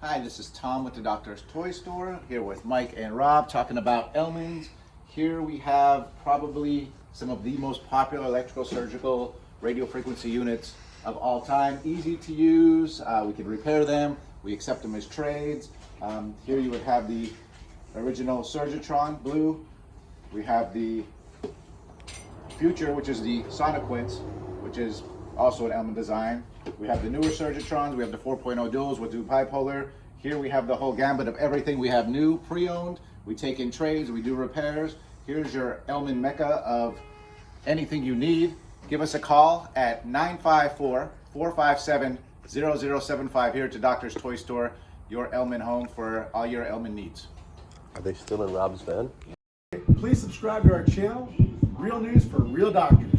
Hi, this is Tom with the Doctor's Toy Store, here with Mike and Rob talking about Ellman's. Here we have probably some of the most popular electrical surgical radio frequency units of all time. Easy to use, we can repair them, we accept them as trades. Here you would have the original Surgitron blue. We have the Future, which is the Sonoquints, which is also an Ellman design. We have the newer Surgitrons, we have the 4.0 duals with dual bipolar. Here we have the whole gambit of everything. We have new, pre-owned, we take in trades, we do repairs. Here's your Ellman mecca of anything you need. Give us a call at 954-457-0075 here to Doctor's Toy Store, your Ellman home for all your Ellman needs. Are they still in Rob's van? Please subscribe to our channel. Real news for real doctors.